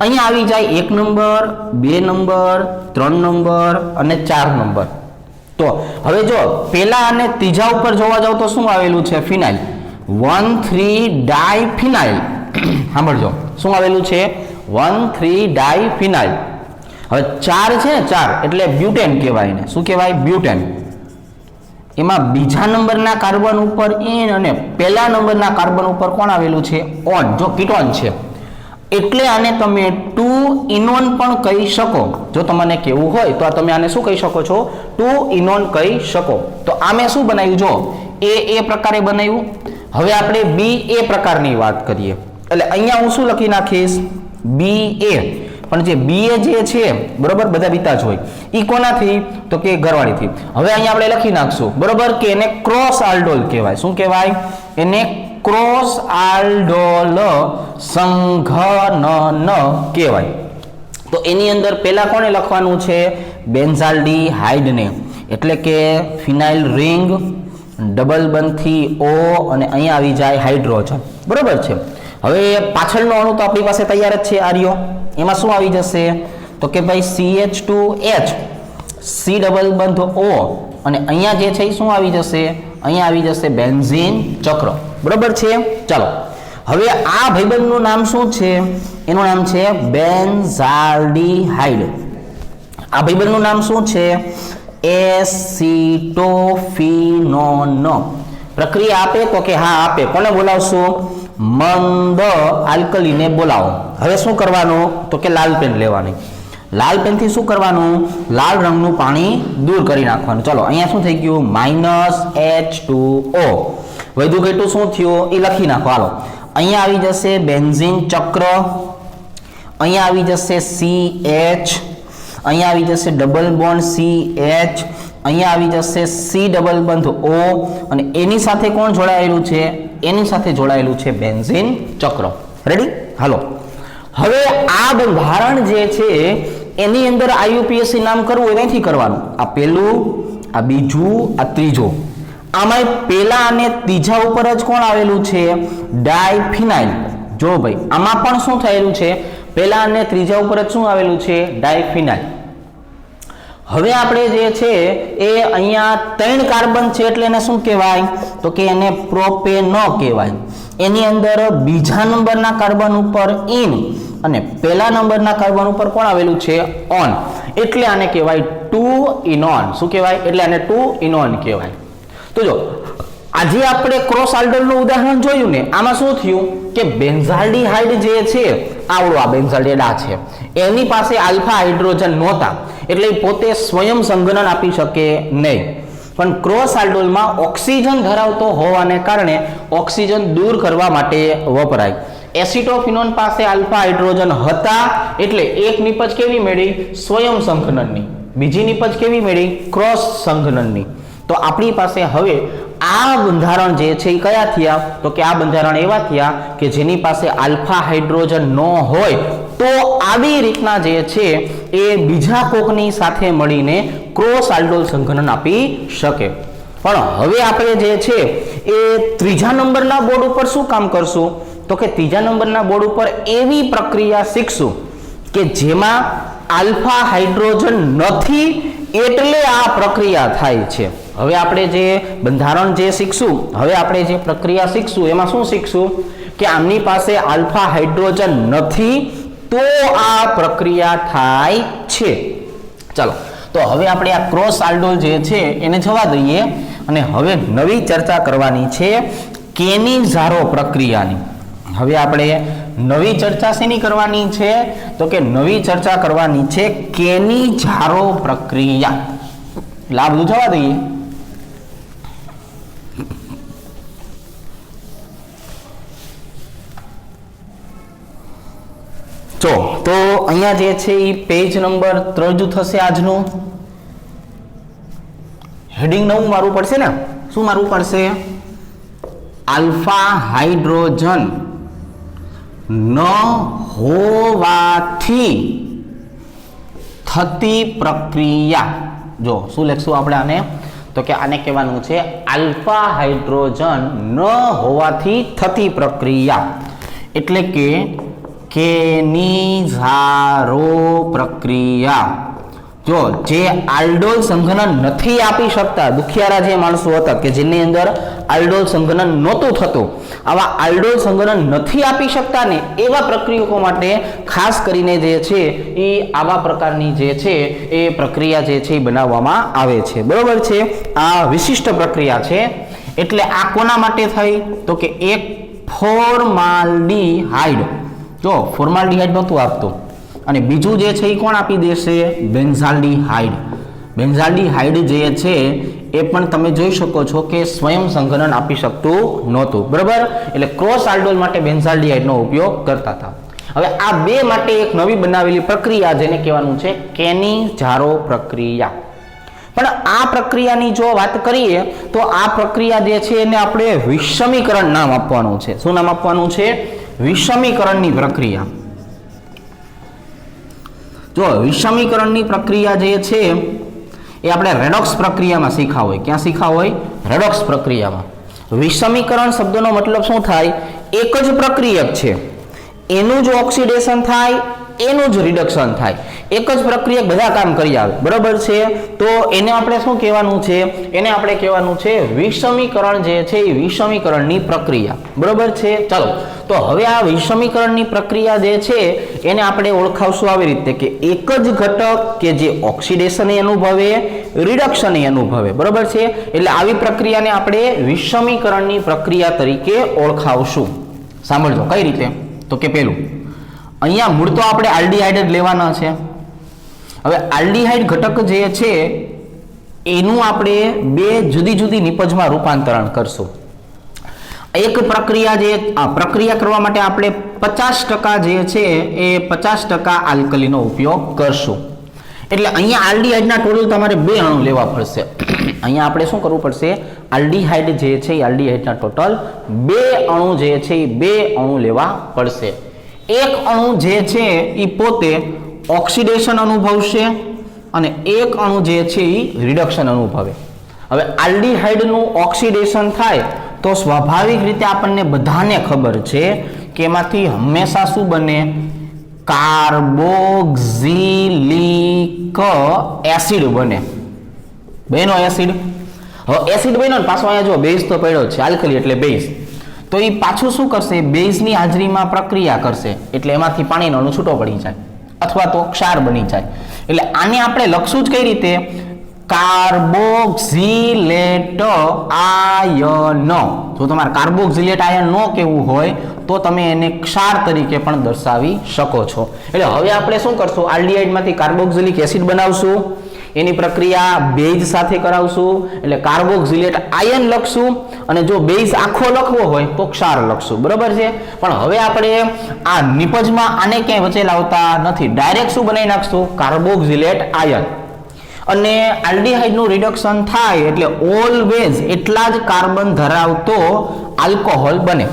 અહીંયા આવી જાય 1 નંબર, 2 નંબર, 3 નંબર અને 4 નંબર। તો હવે જો પેલા અને ત્રીજા ઉપર જોવા જાવ તો શું આવેલું છે? ફિનાઇલ, 1,3 ડાયફિનાઇલ। સાંભળજો, શું આવેલું છે? 1,3 ડાયફિનાઇલ। હવે 4 છે, 4 એટલે બ્યુટેન કહેવાય ને, શું કહેવાય? બ્યુટેન। એમાં બીજા નંબરના કાર્બન ઉપર એન અને પહેલા નંબરના કાર્બન ઉપર કોણ આવેલું છે? ઓન। જો કીટોન છે એટલે આને તમે 2 ઇનોન પણ કહી શકો। જો તમને કેવું હોય તો તમે આને શું કહી શકો છો? 2 ઇનોન કહી શકો। તો આમે શું બનાવ્યું? જો એ પ્રકારે બનાવ્યું। હવે આપણે BA પ્રકારની વાત કરીએ, એટલે અહીંયા હું શું લખી નાખીશ? BA। પણ જે BA જે છે, બરોબર, બધા બીતા જ હોય, ઈ કોનાથી? તો કે ઘરવાળીથી। હવે અહીંયા આપણે લખી નાખશું, બરોબર, કે એને ક્રોસ આલ્ડોલ કહેવાય। શું કહેવાય? એને ક્રોસ આલ્ડોલ સંઘનન કહેવાય। તો એની અંદર પહેલા કોને લખવાનું છે? બેન્ઝાલ્ડીહાઇડને, એટલે કે ફિનાઇલ રિંગ, ડબલ બંધથી O, અને અહીંયા આવી જાય હાઇડ્રોજન, બરોબર છે। હવે પાછળનો અણુ તો આપણી પાસે તૈયાર જ છે, આર્યો। એમાં શું આવી જશે? તો કે ભાઈ CH2H, C ડબલ બંધ O, અને અહીંયા જે છે એ શું આવી જશે? અહીંયા આવી જશે બેન્ઝીન ચક્ર, બરોબર છે। ચાલો, હવે આ ભાઈબંધનું નામ શું છે? એનું નામ છે બેન્ઝાલ્ડીહાઇડ। આ ભાઈબંધનું નામ શું છે? એસિટોફિનોન। પ્રક્રિયા આપે તો કે હા આપે। કોને બોલાવશું? મંદ આલ્કલીને બોલાવો। હવે શું કરવાનું? તો કે લાલ પેન લેવાની। લાલ પેનથી શું કરવાનું? લાલ રંગનું પાણી દૂર કરી નાખવાનું। ચલો, અહીંયા શું થઈ ગયું? -H2O। વધુ ઘટ્યું શું થયું? એ લખી નાખો, હાલો। અહીંયા આવી જશે બેન્ઝીન ચક્ર, અહીંયા આવી જશે CH, અહીંયા આવી જશે ડબલ બોન્ડ CH, અહીંયા આવી જશે C ડબલ બંધ O, અને એની સાથે કોણ જોડાયેલું છે? એની સાથે જોડાયેલું છે બેન્ઝીન ચક્ર। રેડી? હાલો, હવે આ બંધારણ જે છે એની અંદર IUPAC નામ કરવું એ નથી કરવાનું। આ પહેલું, આ બીજું, આ ત્રીજું, આમાં પહેલા અને ત્રીજા ઉપર જ કોણ આવેલું છે? ડાયફિનાઇલ। જો ભાઈ આમાં પણ શું થયેલું છે? પહેલા અને ત્રીજા ઉપર જ શું આવેલું છે? ડાયફિનાઇલ। હવે આપણે જે છે એ અહીંયા 3 કાર્બન છે એટલે એને શું કહેવાય? તો કે એને પ્રોપેનો કહેવાય। એની અંદર બીજા નંબરના કાર્બન ઉપર ઇન અને પહેલા નંબરના કાર્બન ઉપર કોણ આવેલું છે? ઓન, એટલે આને કહેવાય 2 ઇનોન। શું કહેવાય? એટલે આને 2 ઇનોન કહેવાય। તો જો આજે આપણે ક્રોસ આલ્ડોલનું ઉદાહરણ જોયું ને, આમાં શું થયું કે બેન્ઝાલ્ડીહાઇડ જે છે, આવડો આ બેન્ઝાલ્ડીહાઇડ આ છે, એની પાસે આલ્ફા હાઇડ્રોજન નહોતા, એટલે પોતે સ્વયં સંઘનન આપી શકે નહીં। પણ ક્રોસ આલ્ડોલમાં ઓક્સિજન ધરાવતો હોવાને કારણે ઓક્સિજન દૂર કરવા માટે વપરાય। એસિટોફિનોન પાસે આલ્ફા હાઇડ્રોજન હતા, એટલે એક નિપજ કેવી મળી? સ્વયં સંઘનનની। બીજી નિપજ કેવી મળી? ક્રોસ સંઘનનની। તો આપણી પાસે હવે આ બંધારણ જે છે એ કયા થયા? તો કે આ બંધારણ એવા થયા કે જેની પાસે આલ્ફા હાઇડ્રોજન ન હોય તો આવી રીતના જે છે એ બીજા કોકની સાથે મળીને ક્રોસ આલ્ડોલ સંઘનન આપી શકે। પણ હવે આપણે જે છે એ ત્રીજા નંબરના બોર્ડ ઉપર શું કામ કરશું? તો કે ત્રીજા નંબરના બોર્ડ ઉપર એવી પ્રક્રિયા શીખશું કે જેમાં આલ્ફા હાઇડ્રોજન નથી, એટલે આ પ્રક્રિયા થાય છે। હવે આપણે જે બંધારણ જે શીખશું, હવે આપણે જે પ્રક્રિયા શીખશું એમાં શું શીખશું કે આમની પાસે આલ્ફા હાઇડ્રોજન નથી તો આ પ્રક્રિયા થાય છે। ચાલો, તો હવે આપણે આ ક્રોસ આલ્ડોલ જે છે એને જવા દઈએ અને હવે નવી ચર્ચા કરવાની છે કેની-ઝારો પ્રક્રિયાની. હવે આપણે નવી ચર્ચા શેની કરવાની છે? તો કે નવી ચર્ચા કરવાની છે કેની-ઝારો પ્રક્રિયા. એટલે આ બધું જવા દઈએ. તો અહીંયા જે છે એ પેજ નંબર 3 થશે. આજનું હેડિંગ નવું મારવું પડશે ને. શું મારવું પડશે? આલ્ફા હાઇડ્રોજન ન હોવાથી થતી પ્રક્રિયા. જો શું લખશું આપણે આને? તો કે આને કહેવાનું છે આલ્ફા હાઇડ્રોજન ન હોવાથી થતી પ્રક્રિયા, એટલે કે કેની-ઝારો પ્રક્રિયા. જો જે આલ્ડોલ સંઘનન નથી આપી શકતા, દુખિયારા જે માણસો હતા કે જેની અંદર આલ્ડોલ સંઘનન નહોતું થતું, આવા આલ્ડોલ સંઘનન નથી આપી શકતા ને એવા પ્રક્રિયકો માટે ખાસ કરીને જે છે એ આવા પ્રકારની જે છે એ પ્રક્રિયા જે છે એ બનાવવામાં આવે છે. બરોબર છે? આ વિશિષ્ટ પ્રક્રિયા છે. એટલે આ કોના માટે થઈ? તો કે એક ફોર્માલ્ડીહાઇડ. જો ફોર્માલ્ડીહાઇડ નહોતું આપતું અને બીજું જે છે એ કોણ આપી દેશે? બેન્ઝાલ્ડીહાઇડ. બેન્ઝાલ્ડીહાઇડ જે છે એ પણ તમે જોઈ શકો છો કે સ્વયં સંઘનન આપી શકતું નહોતું. બરાબર? એટલે ક્રોસ આલ્ડોલ માટે બેન્ઝાલ્ડીહાઇડનો ઉપયોગ કરતા હતા. હવે આ બે માટે એક નવી બનાવેલી પ્રક્રિયા જેને કહેવાનું છે કેની-ઝારો પ્રક્રિયા. પણ આ પ્રક્રિયાની જો વાત કરીએ તો આ પ્રક્રિયા જે છે એને આપણે વિષમીકરણ નામ આપવાનું છે. શું નામ આપવાનું છે? વિષમીકરણની પ્રક્રિયા. જો વિષમીકરણની પ્રક્રિયા જે છે એ આપણે રેડોક્સ પ્રક્રિયામાં શીખા હોય. ક્યાં શીખા હોય? રેડોક્સ પ્રક્રિયામાં. વિષમીકરણ શબ્દનો મતલબ શું થાય? એક જ પ્રક્રિયક છે, એનું જ ઓક્સિડેશન થાય, એનું જ રિડક્શન થાય. એક જ પ્રક્રિયક બધા કામ કરી આવે. બરાબર છે? તો એને આપણે શું કહેવાનું છે? એને આપણે કહેવાનું છે વિષમીકરણ જે છે એ વિષમીકરણની પ્રક્રિયા. બરાબર છે? ચાલો, તો હવે આ વિષમીકરણની પ્રક્રિયા જે છે એને આપણે ઓળખાવશું આવી રીતે કે એક જ ઘટક કે જે ઓક્સિડેશન અનુભવે, રિડક્શન અનુભવે. બરાબર છે? એટલે આવી પ્રક્રિયાને આપણે વિષમીકરણની પ્રક્રિયા તરીકે ઓળખાવશું. સાંભળજો કઈ રીતે? તો કે પેલું અહીંયા મૂળ તો આપણે આલ્ડીહાઇડ જ લેવાના છે. હવે આલ્ડીહાઇડ ઘટક જે છે એનું આપણે બે જુદી જુદી નિપજમાં રૂપાંતરણ કરશું. એક પ્રક્રિયા જે પ્રક્રિયા કરવા માટે આપણે 50% જે છે એ 50% આલ્કલીનો ઉપયોગ કરશું. એટલે અહીંયા આલ્ડીહાઇડના ટોટલ તમારે 2 અણુ લેવા પડશે. અહીંયા આપણે શું કરવું પડશે? આલ્ડીહાઇડ જે છે એ આલ્ડીહાઇડના ટોટલ 2 અણુ જે છે એ 2 અણુ લેવા પડશે. એક અણુ જે છે એ પોતે ઓક્સિડેશન અનુભવશે અને એક અણુ જે છે એ રિડક્શન અનુભવે. હવે આલ્ડીહાઇડનું ઓક્સિડેશન થાય તો સ્વાભાવિક રીતે આપણને બધાને ખબર છે કે એમાંથી હંમેશા શું બને? કાર્બોક્સિલિક એસિડ બને. બેનો એસિડ. હવે એસિડ બન્યો ને પાછો અહીંયા જો બેઝ તો પડ્યો છે, આલ્કલી એટલે બેઝ. તો એ પાછું શું કરશે? બેઝની હાજરીમાં પ્રક્રિયા કરશે એટલે એમાંથી પાણીનો અણુ છૂટો પડી જાય અથવા તો ક્ષાર બની જાય. એટલે આને આપણે લખશું જ કઈ રીતે? Carboxylate ion. જો તમારે કાર્બોક્સિલેટ આયન ન કહેવું હોય તો તમે એને ક્ષાર તરીકે પણ દર્શાવી શકો છો. એટલે હવે આપણે શું કરશું? આલ્ડીહાઇડમાંથી કાર્બોક્સિલિક એસિડ બનાવશું, એની પ્રક્રિયા બેઝ સાથે કરાવશું એટલે કાર્બોક્સિલેટ આયન લખશું અને જો બેઝ આખો લખવો હોય તો ક્ષાર લખશું. બરાબર છે? પણ હવે આપણે આ નિપજમાં આને ક્યાંય વચ્ચે લાવતા નથી, ડાયરેક્ટ શું બનાવી નાખશું? Carboxylate ion. અને આલ્ડીહાઇડનું રિડક્શન થાય એટલે ઓલવેઝ એટલા જ કાર્બન ધરાવતો આલ્કોહોલ બને.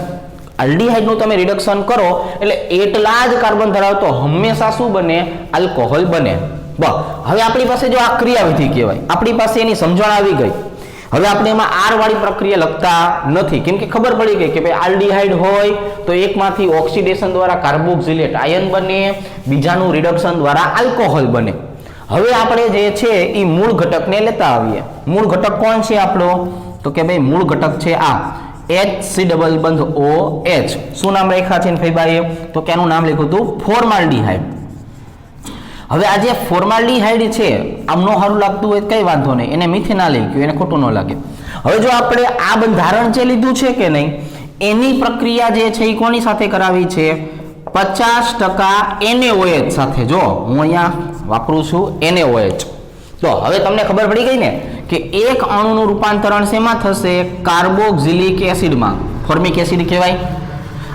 આલ્ડીહાઇડનું તમે રિડક્શન કરો એટલે એટલા જ કાર્બન ધરાવતો હંમેશા શું બને? આલ્કોહોલ બને. બસ હવે આપણી પાસે જો આ ક્રિયાવિધિ કહેવાય, આપણી પાસે એની સમજણ આવી ગઈ. હવે આપણે એમાં આર વાળી પ્રક્રિયા લખતા નથી કેમ કે ખબર પડી ગઈ કે ભાઈ આલ્ડીહાઇડ હોય તો એકમાંથી ઓક્સિડેશન દ્વારા કાર્બોક્સિલેટ આયન બને, બીજાનું રિડક્શન દ્વારા આલ્કોહોલ બને. હવે આપણે જે છે એ મૂળ ઘટકને લેતા આવીએ. મૂળ ઘટક કોણ છે આપણો? તો કે ભાઈ મૂળ ઘટક છે આ HC ડબલ બંધ OH. શું નામ રાખ્યા છે ફઈબાએ? તો કે આનું નામ લખ્યું હતું ફોર્માલ્ડીહાઇડ. હવે આ જે ફોર્માલ્ડીહાઇડ છે આમ નો સારું લાગતું હોય કઈ વાંધો નહીં, એને મિથેનોલ લઈ ગયું, એને ખોટું ન લાગે. હવે જો આપણે આ બંધારણ જે લીધું છે કે નહીં, એની પ્રક્રિયા જે છે એ કોની સાથે કરાવી છે? 50% NaOH સાથે. જો હું અહીંયા વાપરું છું NaOH. તો હવે તમને ખબર પડી ગઈ ને કે એક અણુનું રૂપાંતરણ શેમાં થશે? કાર્બોક્સિલિક એસિડમાં. ફોર્મિક એસિડ કહેવાય.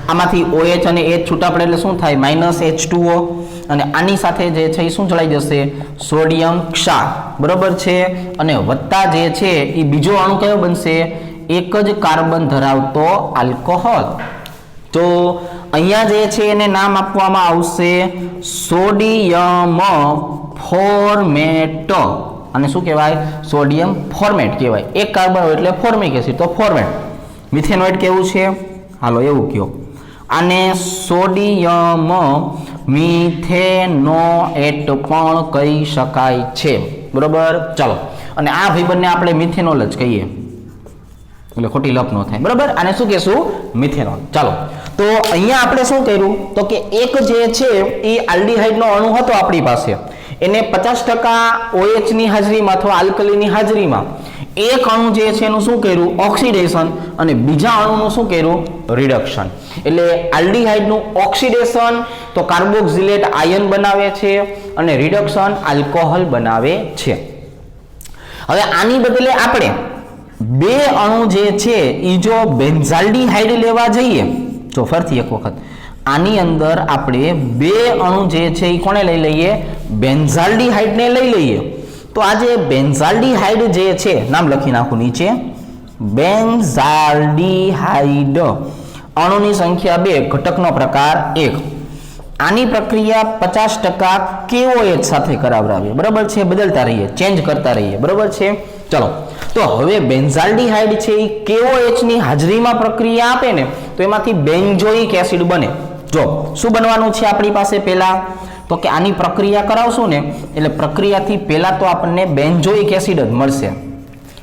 આમાંથી OH અને H છૂટા પડે એટલે શું થાય? -H2O. અને આની સાથે જે છે એ શું જોડાઈ જશે? સોડિયમ ક્ષાર. બરોબર છે. અને વત્તા જે છે એ બીજો અણુ કયો બનશે? એક જ કાર્બન ધરાવતો આલ્કોહોલ. તો અહીંયા જે છે એને નામ આપવામાં આવશે સોડિયમ ફોર્મેટ. અને શું કહેવાય? સોડિયમ ફોર્મેટ કહેવાય. એક કાર્બન હોય એટલે ફોર્મિક એસિડ, તો ફોર્મેટ. મિથેનોઇડ કેવું છે? હાલો એવું કયો. આને સોડિયમ મિથેનોએટ પણ કહી શકાય છે. બરોબર. ચાલો, અને આ ભાઈબંધને આપણે મિથેનોલ જ કહીએ એટલે ખોટી લપ ન થાય. બરોબર. આને શું કહેશું? મિથેનોલ. ચાલો, તો અહીંયા આપણે શું કર્યું તો કે એક જે છે એ આલ્ડીહાઇડનો અણુ હતો આપણી પાસે, એને 50% OH ની હાજરીમાં અથવા આલ્કલીની હાજરીમાં એક અણુ જે છે એનું શું કર્યું? ઓક્સિડેશન. અને બીજા અણુનું શું કર્યું? રિડક્શન. એટલે આલ્ડીહાઇડનું ઓક્સિડેશન તો કાર્બોક્સિલેટ આયન બનાવે છે અને રિડક્શન આલ્કોહોલ બનાવે છે. હવે આની બદલે આપણે બે અણુ જે છે એ જો બેન્ઝાલ્ડીહાઇડ લેવા જઈએ, તો ફરીથી એક વખત આની અંદર આપણે બે અણુ જે છે એ કોને લઈ લઈએ? બેન્ઝાલ્ડીહાઇડને લઈ લઈએ. તો આ જે બેન્ઝાલ્ડીહાઇડ જે છે, નામ લખી નાખું નીચે, બેન્ઝાલ્ડીહાઇડ. અણુની સંખ્યા 2, ઘટકનો પ્રકાર 1. આની પ્રક્રિયા 50% KOH સાથે કરાવરાવીએ. બરાબર છે. બદલતા રહીએ, ચેન્જ કરતા રહીએ. બરાબર છે. ચલો, તો હવે બેન્ઝાલ્ડીહાઇડ છે એ KOH ની હાજરીમાં પ્રક્રિયા આપે ને તો એમાંથી બેન્ઝોઇક એસિડ બને. જો શું બનવાનું છે આપણી પાસે પહેલા? તો કે આની પ્રક્રિયા કરાવશું ને એટલે પ્રક્રિયાથી પહેલા તો આપણને બેન્ઝોઇક એસિડ જ મળશે.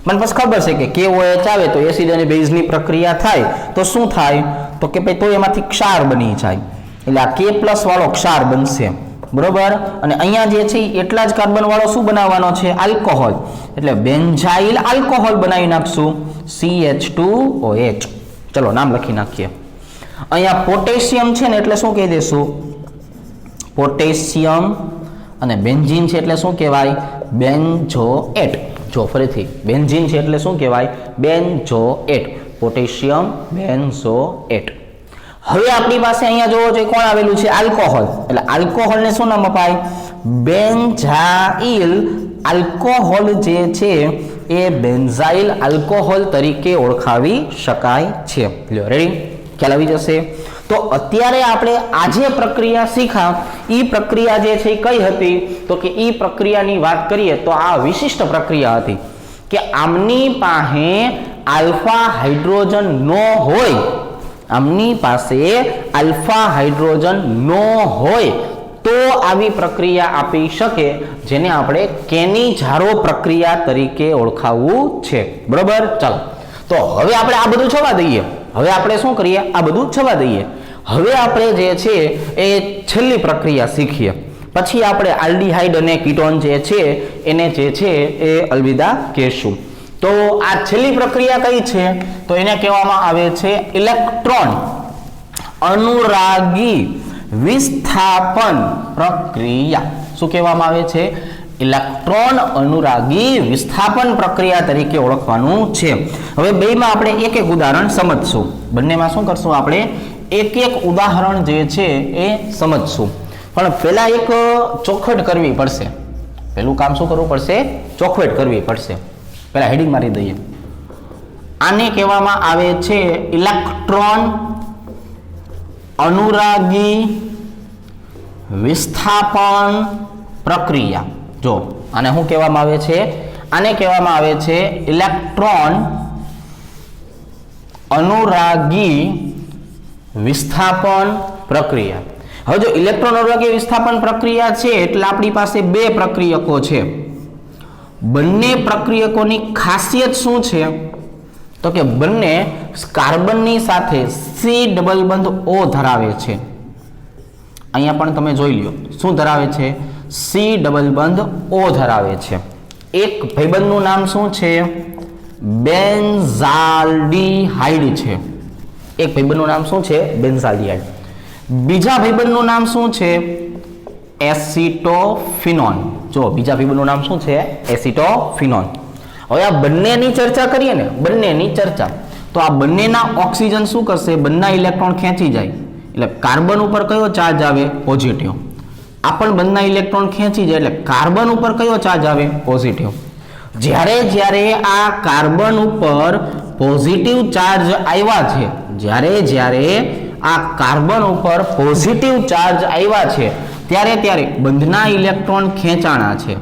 મને બસ ખબર છે કે KOH આવે તો એસિડ અને બેઝની પ્રક્રિયા થાય તો શું થાય? તો કે ભાઈ તો એમાંથી ક્ષાર બની જાય એટલે આ K+ વાળો ક્ષાર બનશે. બરોબર. અને અહીંયા જે છે એટલા જ કાર્બન વાળો શું બનાવવાનો છે? આલ્કોહોલ. એટલે બેન્ઝાઇલ આલ્કોહોલ બનાવી નાખશું, CH2OH. ચલો નામ લખી નાખીએ. અહીંયા પોટેશિયમ છે ને એટલે શું કહી દેશું? પોટેશિયમ. અને બેન્ઝીન છે એટલે શું કહેવાય? બેન્ઝોએટ. જો ફરીથી બેન્ઝીન છે એટલે શું કહેવાય? બેન્ઝોએટ. Potassium benzoate. હવે આપણી પાસે અહીંયા જોવો જોઈએ કોણ આવેલું છે? આલ્કોહોલ. એટલે આલ્કોહોલને શું નામ અપાય? બેન્ઝાઇલ આલ્કોહોલ જે છે એ બેન્ઝાઇલ આલ્કોહોલ તરીકે ઓળખાવી શકાય છે. લ્યો રેડી? ખ્યાલ આવી જશે. તો અત્યારે આપણે આ જે પ્રક્રિયા શીખા એ પ્રક્રિયા જે છે એ કઈ હતી? તો કે એ પ્રક્રિયાની વાત કરીએ તો આ વિશિષ્ટ પ્રક્રિયા હતી કે આમની પાસે આલ્ફા હાઇડ્રોજન નો હોય, આમની પાસે આલ્ફા હાઇડ્રોજન નો હોય તો આવી પ્રક્રિયા આપી શકે, જેને આપણે કેની-ઝારો પ્રક્રિયા તરીકે ઓળખાવવું છે. બરોબર. ચાલો, તો હવે આપણે આ બધું છવા દઈએ. હવે આપણે શું કરીએ? આ બધું છવા દઈએ. હવે આપણે જે છે એ છેલ્લી પ્રક્રિયા શીખીએ, પછી આપણે આલ્ડીહાઇડ અને કીટોન જે છે એને જે છે એ અલવિદા કહેશું. તો આ છેલ્લી પ્રક્રિયા કઈ છે? તો એને કહેવામાં આવે છે ઇલેક્ટ્રોન અનુરાગી વિસ્થાપન પ્રક્રિયા. શું કહેવામાં આવે છે? ઇલેક્ટ્રોન અનુરાગી વિસ્થાપન પ્રક્રિયા તરીકે ઓળખવાનું છે. હવે બેમાં આપણે એક એક ઉદાહરણ સમજશું. બંનેમાં શું કરશું? આપણે એક એક ઉદાહરણ જે છે એ સમજશું. પણ પહેલા એક ચોખવટ કરવી પડશે. પહેલું કામ શું કરવું પડશે? ચોખવટ કરવી પડશે. પહેલા હેડિંગ મારી દઈએ. આને કહેવામાં આવે છે ઇલેક્ટ્રોન અનુરાગી વિસ્થાપન પ્રક્રિયા. જો આને શું કહેવામાં આવે છે? આને કહેવામાં આવે છે ઇલેક્ટ્રોન અનુરાગી વિસ્થાપન પ્રક્રિયા. હવે જો ઇલેક્ટ્રોન અનુરાગી વિસ્થાપન પ્રક્રિયા છે એટલે આપણી પાસે બે પ્રક્રિયકો છે. બંને પ્રક્રિયકોની ખાસિયત શું છે? તો કે બંને કાર્બનની સાથે C ડબલ બંધ O ધરાવે છે. અહીંયા પણ તમે જોઈ લો શું ધરાવે છે? સી ડબલ બંધ ઓ ધરાવે છે. એક ભાઈબંધનું નામ શું છે? બેન્ઝાલ્ડીહાઇડ છે. એક ભાઈબંધનું નામ શું છે? બેન્ઝાલ્ડીહાઇડ. બીજા ભાઈબંધનું નામ શું છે? એસિટોફિનોન. જો બીજા ભાઈબંધનું નામ શું છે? એસિટોફિનોન. હવે આ બંનેની ચર્ચા કરીએ ને, બંનેની ચર્ચા, તો આ બંનેના ઓક્સિજન શું કરશે? બંને ઇલેક્ટ્રોન ખેંચી જાય. એટલે કાર્બન ઉપર કયો ચાર્જ આવે? પોઝિટિવ. આ પણ બંને ઇલેક્ટ્રોન ખેંચી જાય એટલે કાર્બન ઉપર કયો ચાર્જ આવે? પોઝિટિવ. જ્યારે આ કાર્બન ઉપર પોઝિટિવ ચાર્જ આવ્યા છે, જ્યારે આ કાર્બન ઉપર પોઝિટિવ ચાર્જ આવ્યા છે, ત્યારે બંધના ઇલેક્ટ્રોન ખેંચાણા છે.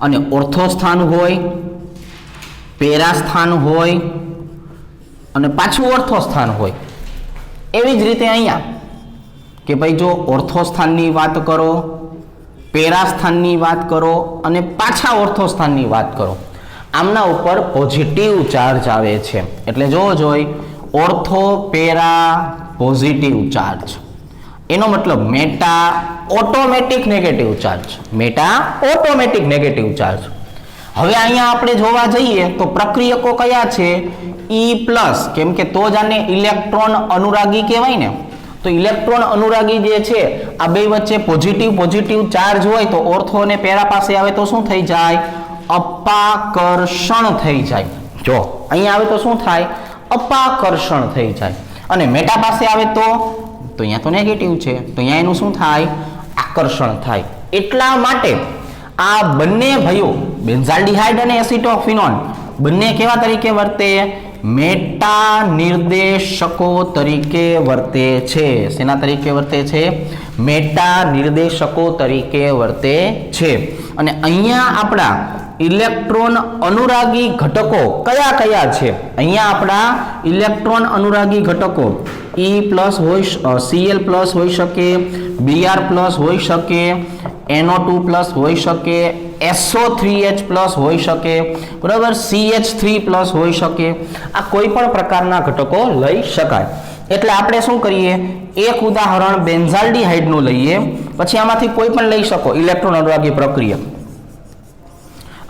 અને ઓર્થો સ્થાન હોય, પેરા સ્થાન હોય અને પાછું ઓર્થો સ્થાન હોય. એવી જ રીતે અહીંયા કે ભાઈ જો ઓર્થો સ્થાનની વાત કરો, પેરા સ્થાનની વાત કરો અને પાછા ઓર્થો સ્થાનની વાત કરો, આમના ઉપર પોઝિટિવ ચાર્જ આવે છે. એટલે જોવો જોઈ ઓર્થો પેરા પોઝિટિવ ચાર્જ, એનો મતલબ meta automatic negative charge. Meta automatic negative charge. હવે અહીંયા આપણે જોવા જઈએ તો પ્રક્રિયકો કયા છે? ઈ પ્લસ, કેમ કે તો જ આને ઇલેક્ટ્રોન અનુરાગી કહેવાય ને. તો ઇલેક્ટ્રોન અનુરાગી જે છે આ બે વચ્ચે પોઝિટિવ ચાર્જ હોય તો ઓર્થો અને પેરા પાસે આવે તો શું થઈ જાય? અપાકર્ષણ થઈ જાય. જો અહીંયા આવે તો શું થાય? અપાકર્ષણ થઈ જાય. અને મેટા પાસે આવે તો અહીંયા તો નેગેટિવ છે, તો અહીંયા એનું શું થાય? આકર્ષણ થાય. એટલા માટે આ બંને ભાઈઓ બેન્ઝાલ્ડીહાઇડ અને એસિટોફિનોન બંને કેવા તરીકે વર્તે? મેટા નિર્દેશકો તરીકે વર્તે છે. શેના તરીકે વર્તે છે? મેટા નિર્દેશકો તરીકે વર્તે છે. અને અહીંયા આપણા ઇલેક્ટ્રોન અનુરાગી ઘટકો કયા કયા છે? અહીંયા આપણા ઇલેક્ટ્રોન અનુરાગી ઘટકો ઈ પ્લસ હોય, સીએલ પ્લસ હોઈ શકે, બીઆર પ્લસ હોઈ શકે, NO2 પ્લસ હોઈ શકે, SO3H પ્લસ હોઈ શકે, બરાબર, CH3 પ્લસ હોઈ શકે. આ કોઈ પણ પ્રકારના ઘટકો લઈ શકાય. એટલે આપણે શું કરીએ? એક ઉદાહરણ બેન્ઝાલ્ડીહાઇડનું લઈએ, પછી આમાંથી કોઈ પણ લઈ શકો ઇલેક્ટ્રોન અનુરાગી પ્રક્રિયા.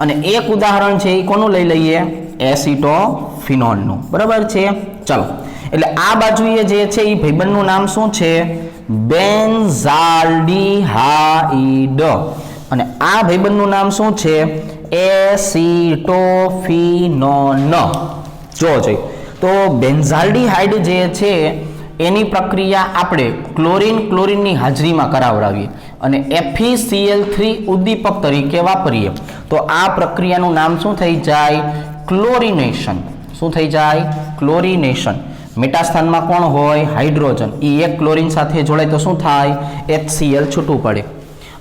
અને એક ઉદાહરણ છે એ કોનું લઈ લઈએ? એસિટોફિનોનનું. બરાબર છે. ચલો, એટલે આ બાજુએ જે છે એ ભાઈબંધનું નામ શું છે? બેન્ઝાલ્ડીહાઇડ. અને આ ભાઈબંધનું નામ શું છે? એસિટોફિનોન. જો જોઈ તો બેન્ઝાલ્ડીહાઇડ જે છે એની પ્રક્રિયા આપણે ક્લોરીનની હાજરીમાં કરાવડાવીએ અને FeCl3 ઉદ્દીપક તરીકે વાપરીએ તો આ પ્રક્રિયાનું નામ શું થઈ જાય? ક્લોરિનેશન. શું થઈ જાય? ક્લોરિનેશન. મેટા સ્થાનમાં કોણ હોય? હાઇડ્રોજન. એ એક ક્લોરીન સાથે જોડાય તો શું થાય? HCl છૂટું પડે.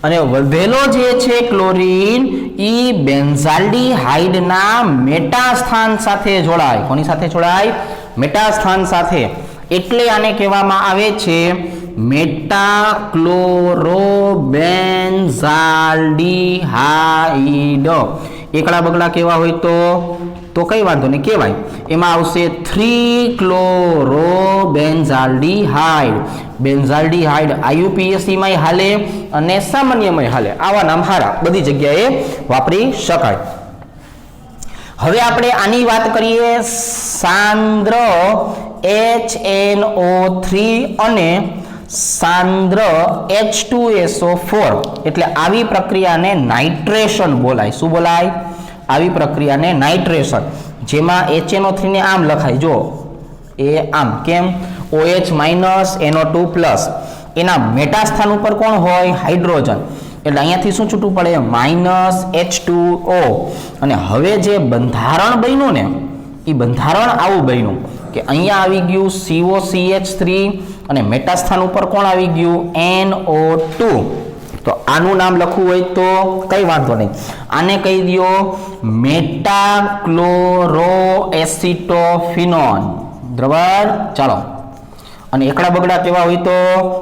અને વધેલો જે છે ક્લોરીન ઈ બેન્ઝાલ્ડીહાઇડના મેટા સ્થાન સાથે જોડાય. કોની સાથે જોડાય? મેટા સ્થાન સાથે. એટલે આને કહેવામાં આવે છે મેટાક્લોરોબેન્ઝાલ્ડીહાઇડ. એકડા બગડા કેવા હોય તો કઈ વાંધો નહીં, કહેવાય. એમાં આવશે 3-ક્લોરોબેન્ઝાલ્ડીહાઇડ. બેન્ઝાલ્ડીહાઇડ IUPAC માં હાલે અને સામાન્યમાં હાલે. આવા નામ હારા બધી જગ્યાએ વાપરી શકાય. હવે આપણે આની વાત કરીએ સાંદ્ર HNO3 અને સાંદ્ર H2SO4. એટલે આવી પ્રક્રિયાને નાઇટ્રેશન બોલાય. શું બોલાય? આવી પ્રક્રિયાને નાઇટ્રેશન. જેમાં HNO3 ને આમ લખાય, જો એ આમ કેમ? OH NO2+. એના મેટા સ્થાન ઉપર કોણ હોય? હાઇડ્રોજન. એટલે અહીંયાથી શું છૂટું પડે? -H2O. અને હવે જે બંધારણ બન્યું ને એ બંધારણ આવું બન્યું કે અહીંયા આવી ગયું COCH3 અને મેટા સ્થાન ઉપર કોણ આવી ગયું? NO2. તો આનું નામ લખવું હોય તો કઈ વાંધો નહીં, આને કહી દો મેટાક્લોરોએસિટોફિનોન. બરાબર. ચાલો, અને એકડા બગડા કેવા હોય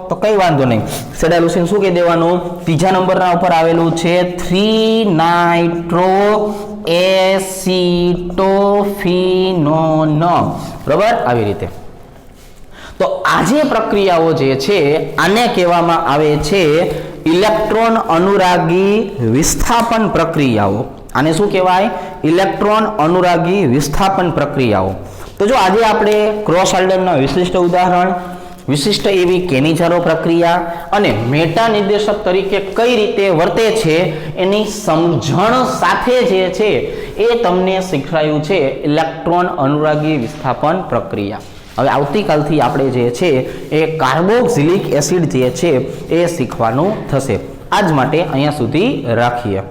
તો કઈ વાંધો નહીં, સેડાલુસિન શું કહી દેવાનું? ત્રીજા નંબરના ઉપર આવેલું છે 3-નાઇટ્રોએસિટોફિનોન. બરાબર. આવી રીતે. તો આ જે પ્રક્રિયાઓ જે છે આને કહેવામાં આવે છે ઇલેક્ટ્રોન અનુરાગી વિસ્થાપન પ્રક્રિયાઓ. આને શું કહેવાય? ઇલેક્ટ્રોન અનુરાગી વિસ્થાપન પ્રક્રિયાઓ. તો જો આજે આપણે ક્રોસ આલ્ડોલના વિશિષ્ટ ઉદાહરણ, વિશિષ્ટ એવી કેનિઝારો પ્રક્રિયા અને મેટા નિર્દેશક તરીકે કઈ રીતે વર્તે છે એની સમજણ સાથે જે છે એ તમને શીખવાયું છે ઇલેક્ટ્રોન અનુરાગી વિસ્થાપન પ્રક્રિયા. હવે આવતીકાલથી આપણે જે છે એ કાર્બોક્સિલિક એસિડ જે છે એ શીખવાનું થશે. આજ માટે અહીંયા સુધી રાખીએ.